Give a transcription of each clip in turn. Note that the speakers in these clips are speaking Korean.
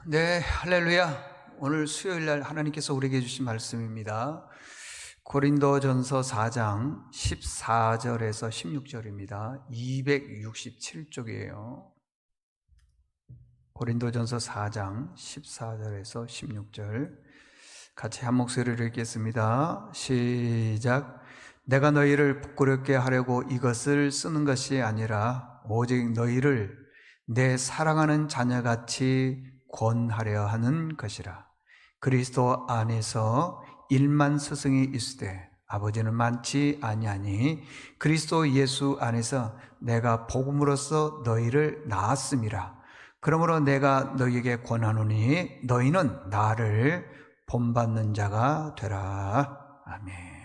네, 할렐루야. 오늘 수요일 날 하나님께서 우리에게 주신 말씀입니다. 고린도전서 4장 14절에서 16절입니다. 267쪽이에요. 고린도전서 4장 14절에서 16절 같이 한 목소리로 읽겠습니다. 시작. 내가 너희를 부끄럽게 하려고 이것을 쓰는 것이 아니라 오직 너희를 내 사랑하는 자녀같이 권하려 하는 것이라. 그리스도 안에서 1만 스승이 있으되 아버지는 많지 아니하니 그리스도 예수 안에서 내가 복음으로써 너희를 낳았음이라. 그러므로 내가 너희에게 권하노니 너희는 나를 본받는 자가 되라. 아멘.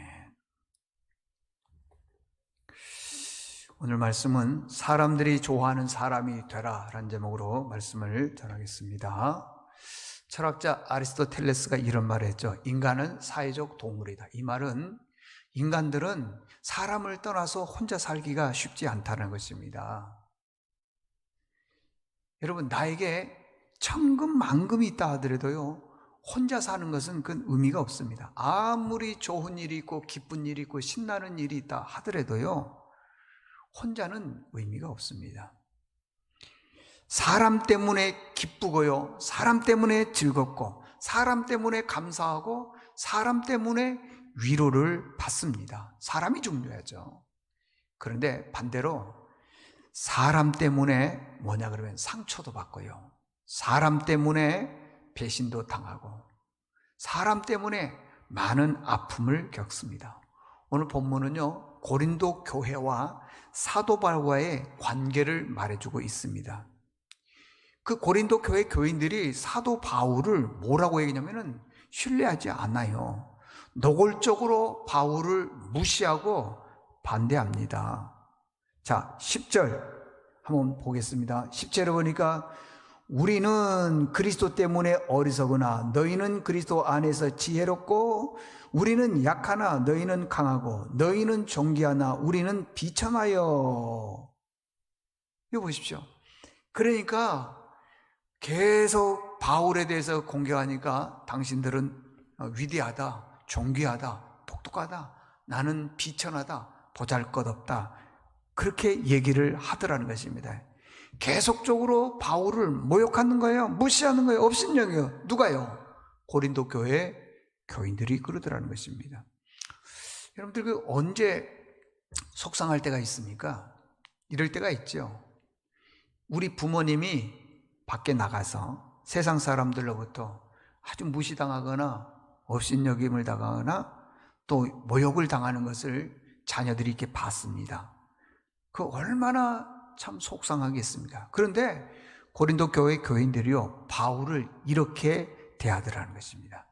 오늘 말씀은 사람들이 좋아하는 사람이 되라 라는 제목으로 말씀을 전하겠습니다. 철학자 아리스토텔레스가 이런 말을 했죠. 인간은 사회적 동물이다. 이 말은 인간들은 사람을 떠나서 혼자 살기가 쉽지 않다는 것입니다. 여러분, 나에게 천금만금이 있다 하더라도요, 혼자 사는 것은 그 의미가 없습니다. 아무리 좋은 일이 있고 기쁜 일이 있고 신나는 일이 있다 하더라도요, 혼자는 의미가 없습니다. 사람 때문에 기쁘고요, 사람 때문에 즐겁고, 사람 때문에 감사하고, 사람 때문에 위로를 받습니다. 사람이 중요하죠. 그런데 반대로 사람 때문에 뭐냐 그러면 상처도 받고요, 사람 때문에 배신도 당하고, 사람 때문에 많은 아픔을 겪습니다. 오늘 본문은요, 고린도 교회와 사도 바울과의 관계를 말해주고 있습니다. 그 고린도 교회 교인들이 사도 바울을 뭐라고 얘기하냐면은 신뢰하지 않아요. 노골적으로 바울을 무시하고 반대합니다. 자, 10절 한번 보겠습니다. 10절에 보니까 우리는 그리스도 때문에 어리석으나 너희는 그리스도 안에서 지혜롭고, 우리는 약하나 너희는 강하고, 너희는 존귀하나 우리는 비천하여. 이거 보십시오. 그러니까 계속 바울에 대해서 공격하니까 당신들은 위대하다, 존귀하다, 똑똑하다, 나는 비천하다, 보잘것없다, 그렇게 얘기를 하더라는 것입니다. 계속적으로 바울을 모욕하는 거예요. 무시하는 거예요. 업신여겨요. 누가요? 고린도 교회 교인들이 그러더라는 것입니다. 여러분들 그 언제 속상할 때가 있습니까? 이럴 때가 있죠. 우리 부모님이 밖에 나가서 세상 사람들로부터 아주 무시당하거나 업신여김을 당하거나 또 모욕을 당하는 것을 자녀들이 이렇게 봤습니다. 그 얼마나 참 속상하겠습니까? 그런데 고린도 교회 교인들이요, 바울을 이렇게 대하더라는 것입니다.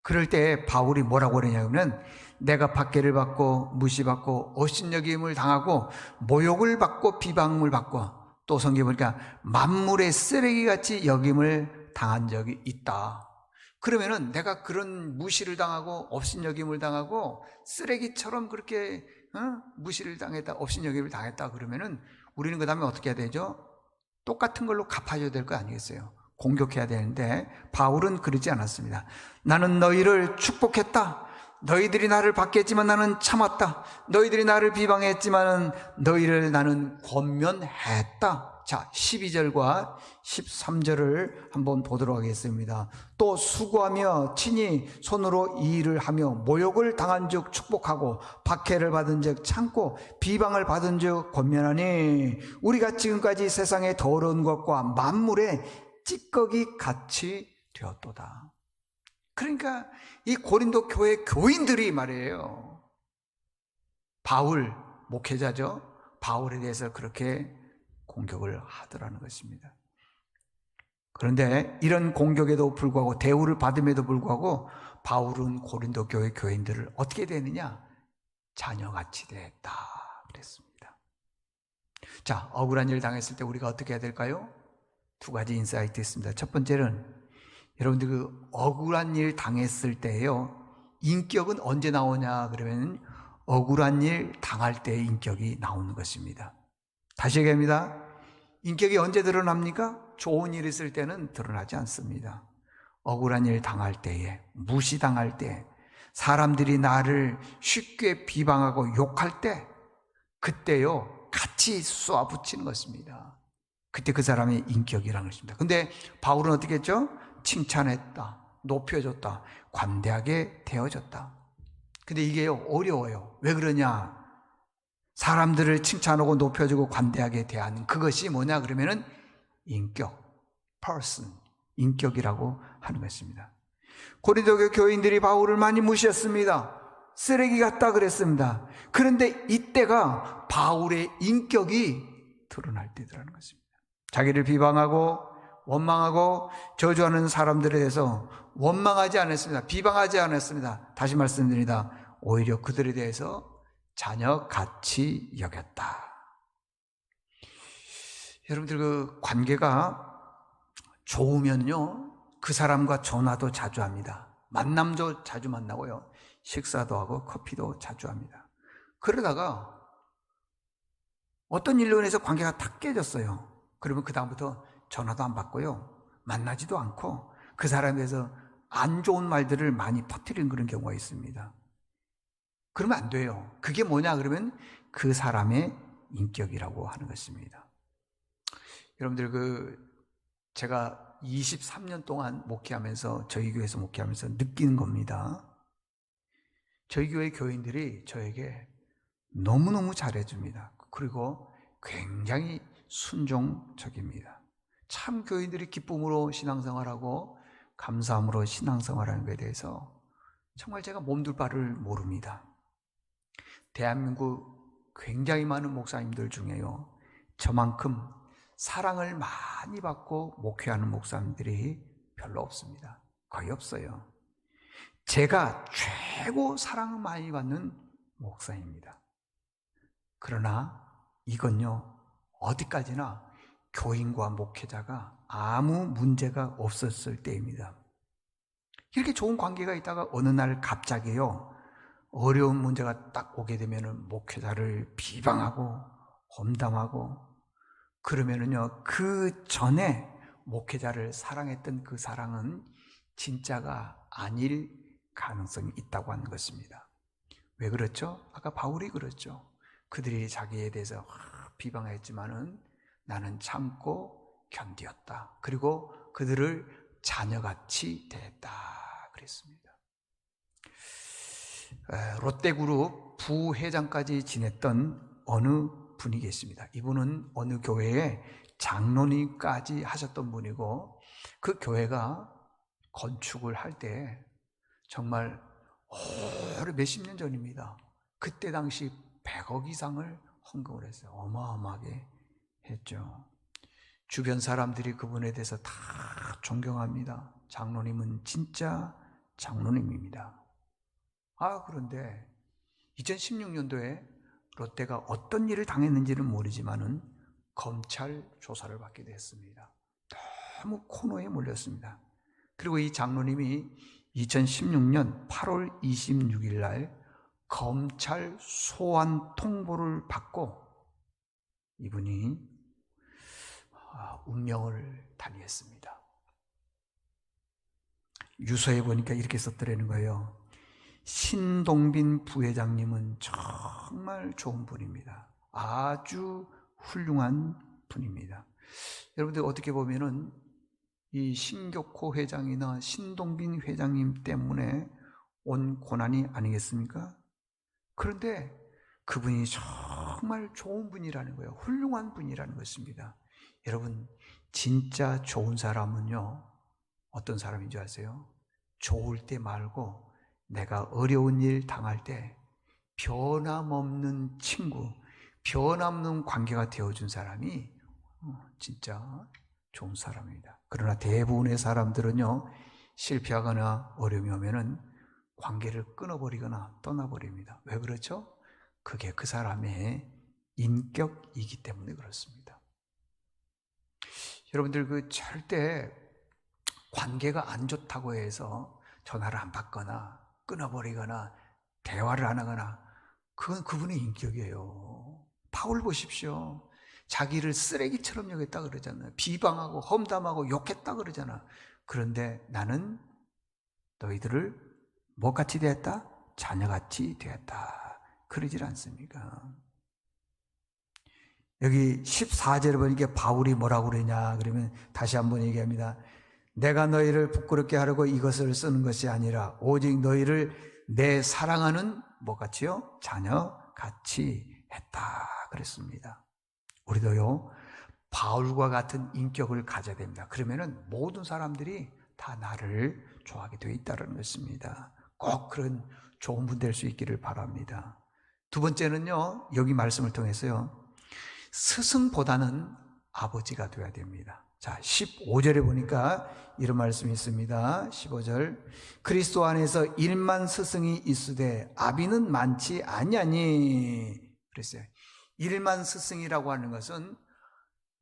그럴 때 바울이 뭐라고 그러냐면, 내가 박해를 받고 무시받고 업신여김을 당하고 모욕을 받고 비방을 받고, 또 성경에 보니까 만물의 쓰레기같이 여김을 당한 적이 있다. 그러면은 내가 그런 무시를 당하고 업신여김을 당하고 쓰레기처럼 그렇게 무시를 당했다, 업신여김을 당했다 그러면은 우리는 그 다음에 어떻게 해야 되죠? 똑같은 걸로 갚아줘야 될 거 아니겠어요? 공격해야 되는데 바울은 그러지 않았습니다. 나는 너희를 축복했다. 너희들이 나를 박해했지만 나는 참았다. 너희들이 나를 비방했지만 너희를 나는 권면했다. 자, 12절과 13절을 한번 보도록 하겠습니다. 또 수고하며 친히 손으로 이 일을 하며 모욕을 당한 즉 축복하고, 박해를 받은 즉 참고, 비방을 받은 즉 권면하니 우리가 지금까지 세상의 더러운 것과 만물의 찌꺼기 같이 되었도다. 그러니까 이 고린도 교회 교인들이 말이에요, 바울 목회자죠, 바울에 대해서 그렇게 공격을 하더라는 것입니다. 그런데 이런 공격에도 불구하고, 대우를 받음에도 불구하고 바울은 고린도 교회 교인들을 어떻게 되느냐? 자녀같이 됐다 그랬습니다. 자, 억울한 일 당했을 때 우리가 어떻게 해야 될까요? 두 가지 인사이트 있습니다. 첫 번째는 여러분들 그 억울한 일 당했을 때요, 인격은 언제 나오냐 그러면 억울한 일 당할 때의 인격이 나오는 것입니다. 다시 얘기합니다. 인격이 언제 드러납니까? 좋은 일 있을 때는 드러나지 않습니다. 억울한 일 당할 때에, 무시당할 때, 사람들이 나를 쉽게 비방하고 욕할 때, 그때요 같이 쏘아붙이는 것입니다. 그때 그 사람의 인격이라는 것입니다. 근데 바울은 어떻게 했죠? 칭찬했다, 높여줬다, 관대하게 대어줬다. 근데 이게요 어려워요. 왜 그러냐? 사람들을 칭찬하고 높여주고 관대하게 대하는 그것이 뭐냐 그러면은 인격, person, 인격이라고 하는 것입니다. 고린도 교인들이 바울을 많이 무시했습니다. 쓰레기 같다 그랬습니다. 그런데 이때가 바울의 인격이 드러날 때더라는 것입니다. 자기를 비방하고 원망하고 저주하는 사람들에 대해서 원망하지 않았습니다. 비방하지 않았습니다. 다시 말씀드립니다. 오히려 그들에 대해서 자녀같이 여겼다. 여러분들 그 관계가 좋으면요 그 사람과 전화도 자주 합니다. 만남도 자주 만나고요 식사도 하고 커피도 자주 합니다. 그러다가 어떤 일로 인해서 관계가 탁 깨졌어요. 그러면 그 다음부터 전화도 안 받고요 만나지도 않고 그 사람에 대해서 안 좋은 말들을 많이 퍼뜨리는 그런 경우가 있습니다. 그러면 안 돼요. 그게 뭐냐 그러면 그 사람의 인격이라고 하는 것입니다. 여러분들 제가 23년 동안 목회하면서 저희 교회에서 목회하면서 느끼는 겁니다. 저희 교회 교인들이 저에게 너무너무 잘해줍니다. 그리고 굉장히 순종적입니다. 참 교인들이 기쁨으로 신앙생활하고 감사함으로 신앙생활하는 것에 대해서 정말 제가 몸둘 바를 모릅니다. 대한민국 굉장히 많은 목사님들 중에요 저만큼 사랑을 많이 받고 목회하는 목사님들이 별로 없습니다. 거의 없어요. 제가 최고 사랑을 많이 받는 목사입니다. 그러나 이건요 어디까지나 교인과 목회자가 아무 문제가 없었을 때입니다. 이렇게 좋은 관계가 있다가 어느 날 갑자기요 어려운 문제가 딱 오게 되면은 목회자를 비방하고 험담하고 그러면은요 그 전에 목회자를 사랑했던 그 사랑은 진짜가 아닐 가능성이 있다고 하는 것입니다. 왜 그렇죠? 아까 바울이 그렇죠. 그들이 자기에 대해서 비방했지만은 나는 참고 견디었다. 그리고 그들을 자녀같이 대했다 그랬습니다. 롯데그룹 부회장까지 지냈던 어느 분이 계십니다. 이분은 어느 교회에 장로님까지 하셨던 분이고 그 교회가 건축을 할 때 정말 몇십 년 전입니다. 그때 당시 100억 이상을 헌금을 했어요. 어마어마하게 했죠. 주변 사람들이 그분에 대해서 다 존경합니다. 장로님은 진짜 장로님입니다. 그런데 2016년도에 롯데가 어떤 일을 당했는지는 모르지만은 검찰 조사를 받게 됐습니다. 너무 코너에 몰렸습니다. 그리고 이 장로님이 2016년 8월 26일 날 검찰 소환 통보를 받고 이분이 운명을 달리했습니다. 유서에 보니까 이렇게 썼더라는 거예요. 신동빈 부회장님은 정말 좋은 분입니다. 아주 훌륭한 분입니다. 여러분들 어떻게 보면은 이 신격호 회장이나 신동빈 회장님 때문에 온 고난이 아니겠습니까? 그런데 그분이 정말 좋은 분이라는 거예요. 훌륭한 분이라는 것입니다. 여러분 진짜 좋은 사람은요 어떤 사람인 줄 아세요? 좋을 때 말고 내가 어려운 일 당할 때 변함없는 친구, 변함없는 관계가 되어준 사람이 진짜 좋은 사람입니다. 그러나 대부분의 사람들은요 실패하거나 어려움이 오면은 관계를 끊어버리거나 떠나버립니다. 왜 그렇죠? 그게 그 사람의 인격이기 때문에 그렇습니다. 여러분들 절대 관계가 안 좋다고 해서 전화를 안 받거나 끊어버리거나 대화를 안 하거나 그건 그분의 인격이에요. 바울 보십시오. 자기를 쓰레기처럼 여겼다 그러잖아요. 비방하고 험담하고 욕했다 그러잖아. 그런데 나는 너희들을 뭐같이 되었다? 자녀같이 되었다. 그러질 않습니까? 여기 14절에 보니까 바울이 뭐라고 그러냐 그러면 다시 한번 얘기합니다. 내가 너희를 부끄럽게 하려고 이것을 쓰는 것이 아니라 오직 너희를 내 사랑하는 뭐같이요? 자녀같이 했다 그랬습니다. 우리도요 바울과 같은 인격을 가져야 됩니다. 그러면은 모든 사람들이 다 나를 좋아하게 되어 있다는 것입니다. 꼭 그런 좋은 분 될 수 있기를 바랍니다. 두 번째는요, 여기 말씀을 통해서요, 스승보다는 아버지가 되어야 됩니다. 자, 15절에 보니까 이런 말씀이 있습니다. 15절. 그리스도 안에서 1만 스승이 있으되 아비는 많지 아니하니. 그랬어요. 1만 스승이라고 하는 것은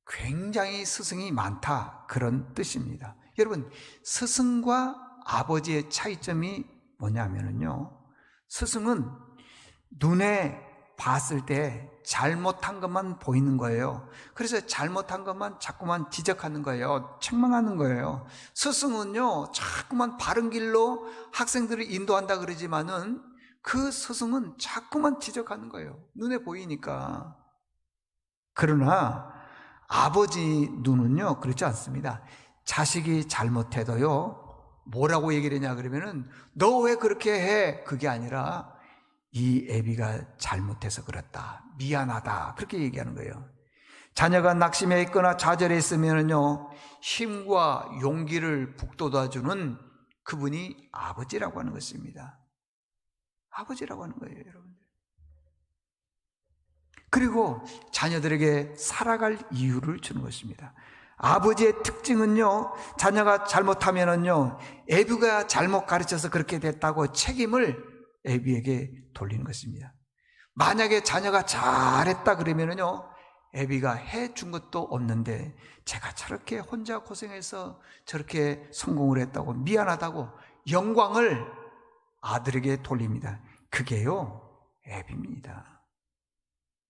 굉장히 스승이 많다, 그런 뜻입니다. 여러분, 스승과 아버지의 차이점이 뭐냐면요, 스승은 눈에 봤을 때 잘못한 것만 보이는 거예요. 그래서 잘못한 것만 자꾸만 지적하는 거예요. 책망하는 거예요. 스승은요, 자꾸만 바른 길로 학생들을 인도한다 그러지만은 그 스승은 자꾸만 지적하는 거예요. 눈에 보이니까. 그러나 아버지 눈은요, 그렇지 않습니다. 자식이 잘못해도요, 뭐라고 얘기를 하냐 그러면은 너 왜 그렇게 해? 그게 아니라 이 애비가 잘못해서 그렇다, 미안하다, 그렇게 얘기하는 거예요. 자녀가 낙심해 있거나 좌절해 있으면요, 힘과 용기를 북돋아주는 그분이 아버지라고 하는 것입니다. 아버지라고 하는 거예요, 여러분들. 그리고 자녀들에게 살아갈 이유를 주는 것입니다. 아버지의 특징은요, 자녀가 잘못하면은요, 애비가 잘못 가르쳐서 그렇게 됐다고 책임을 애비에게 돌리는 것입니다. 만약에 자녀가 잘했다 그러면은요, 애비가 해준 것도 없는데 제가 저렇게 혼자 고생해서 저렇게 성공을 했다고 미안하다고 영광을 아들에게 돌립니다. 그게요, 애비입니다.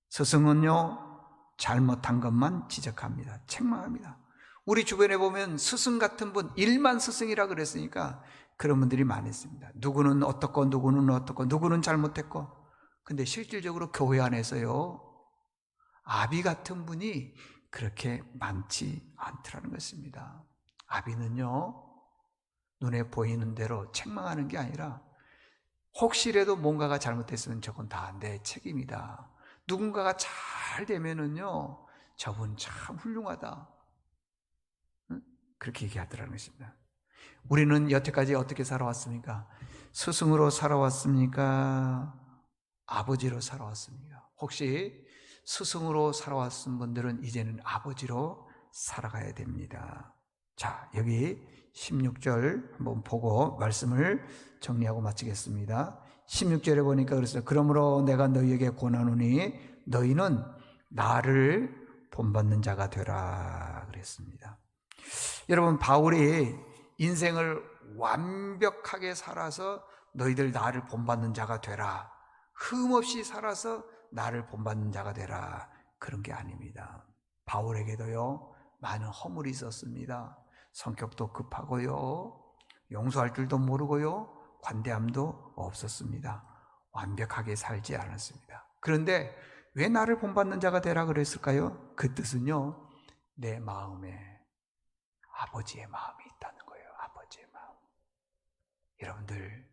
스승은요, 잘못한 것만 지적합니다. 책망합니다. 우리 주변에 보면 스승 같은 분, 1만 스승이라 그랬으니까 그런 분들이 많았습니다. 누구는 어떻고 누구는 어떻고 누구는 잘못했고. 근데 실질적으로 교회 안에서요, 아비 같은 분이 그렇게 많지 않더라는 것입니다. 아비는요, 눈에 보이는 대로 책망하는 게 아니라 혹시라도 뭔가가 잘못됐으면 저건 다 내 책임이다. 누군가가 잘 되면은요, 저분 참 훌륭하다, 그렇게 얘기하더라는 것입니다. 우리는 여태까지 어떻게 살아왔습니까? 스승으로 살아왔습니까? 아버지로 살아왔습니까? 혹시 스승으로 살아왔은 분들은 이제는 아버지로 살아가야 됩니다. 자, 여기 16절 한번 보고 말씀을 정리하고 마치겠습니다. 16절에 보니까 그랬어요. 그러므로 내가 너희에게 권하노니 너희는 나를 본받는 자가 되라 그랬습니다. 여러분, 바울이 인생을 완벽하게 살아서 너희들 나를 본받는 자가 되라, 흠없이 살아서 나를 본받는 자가 되라, 그런 게 아닙니다. 바울에게도요, 많은 허물이 있었습니다. 성격도 급하고요, 용서할 줄도 모르고요, 관대함도 없었습니다. 완벽하게 살지 않았습니다. 그런데 왜 나를 본받는 자가 되라 그랬을까요? 그 뜻은요, 내 마음에 아버지의 마음이 있다는 거예요. 아버지의 마음. 여러분들,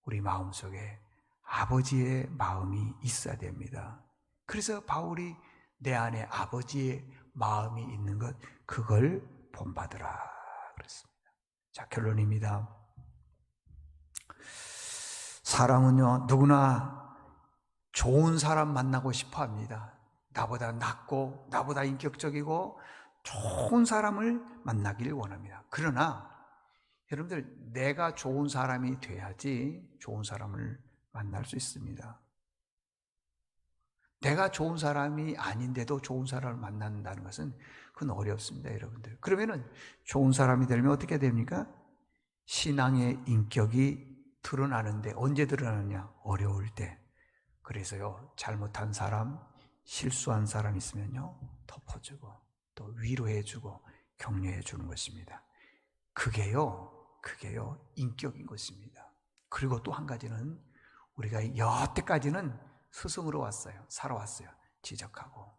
우리 마음속에 아버지의 마음이 있어야 됩니다. 그래서 바울이 내 안에 아버지의 마음이 있는 것, 그걸 본받으라 그랬습니다. 자, 결론입니다. 사람은요, 누구나 좋은 사람 만나고 싶어 합니다. 나보다 낫고 나보다 인격적이고 좋은 사람을 만나길 원합니다. 그러나 여러분들, 내가 좋은 사람이 돼야지 좋은 사람을 만날 수 있습니다. 내가 좋은 사람이 아닌데도 좋은 사람을 만난다는 것은 그건 어렵습니다, 여러분들. 그러면은 좋은 사람이 되면 어떻게 됩니까? 신앙의 인격이 드러나는데, 언제 드러나느냐? 어려울 때. 그래서요, 잘못한 사람, 실수한 사람 있으면요, 덮어주고 또 위로해주고 격려해주는 것입니다. 그게요 인격인 것입니다. 그리고 또 한 가지는 우리가 여태까지는 스승으로 살아왔어요. 지적하고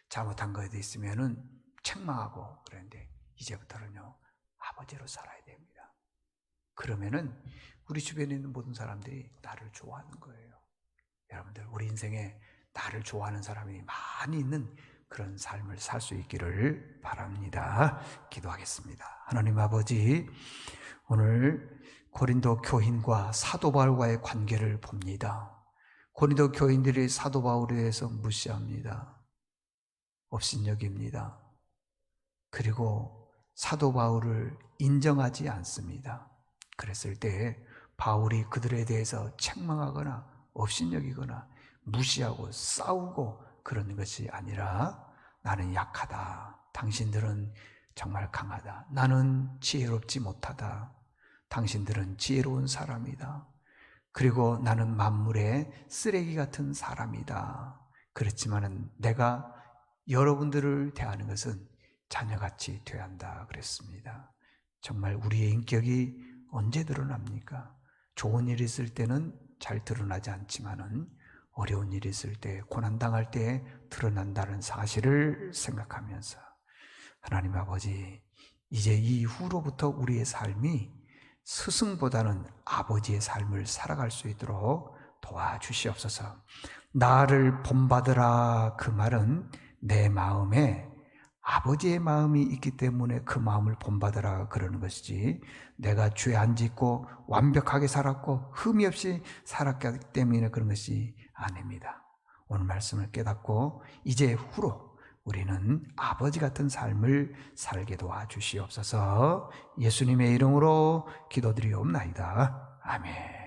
잘못한 것에 있으면은 책망하고 그랬는데 이제부터는요 아버지로 살아야 됩니다. 그러면은 우리 주변에 있는 모든 사람들이 나를 좋아하는 거예요. 여러분들, 우리 인생에 나를 좋아하는 사람이 많이 있는 그런 삶을 살 수 있기를 바랍니다. 기도하겠습니다. 하나님 아버지, 오늘 고린도 교인과 사도 바울과의 관계를 봅니다. 고린도 교인들이 사도 바울에 대해서 무시합니다. 업신여깁니다. 그리고 사도 바울을 인정하지 않습니다. 그랬을 때 바울이 그들에 대해서 책망하거나 업신여기거나 무시하고 싸우고 그러는 것이 아니라, 나는 약하다, 당신들은 정말 강하다, 나는 지혜롭지 못하다, 당신들은 지혜로운 사람이다, 그리고 나는 만물의 쓰레기 같은 사람이다, 그렇지만은 내가 여러분들을 대하는 것은 자녀같이 대한다 그랬습니다. 정말 우리의 인격이 언제 드러납니까? 좋은 일이 있을 때는 잘 드러나지 않지만은 어려운 일이 있을 때, 고난당할 때 드러난다는 사실을 생각하면서, 하나님 아버지, 이제 이후로부터 우리의 삶이 스승보다는 아버지의 삶을 살아갈 수 있도록 도와주시옵소서. 나를 본받으라, 그 말은 내 마음에 아버지의 마음이 있기 때문에 그 마음을 본받으라 그러는 것이지, 내가 죄 안 짓고 완벽하게 살았고 흠이 없이 살았기 때문에 그런 것이 아닙니다. 오늘 말씀을 깨닫고 이제 후로 우리는 아버지 같은 삶을 살게 도와주시옵소서. 예수님의 이름으로 기도드리옵나이다. 아멘.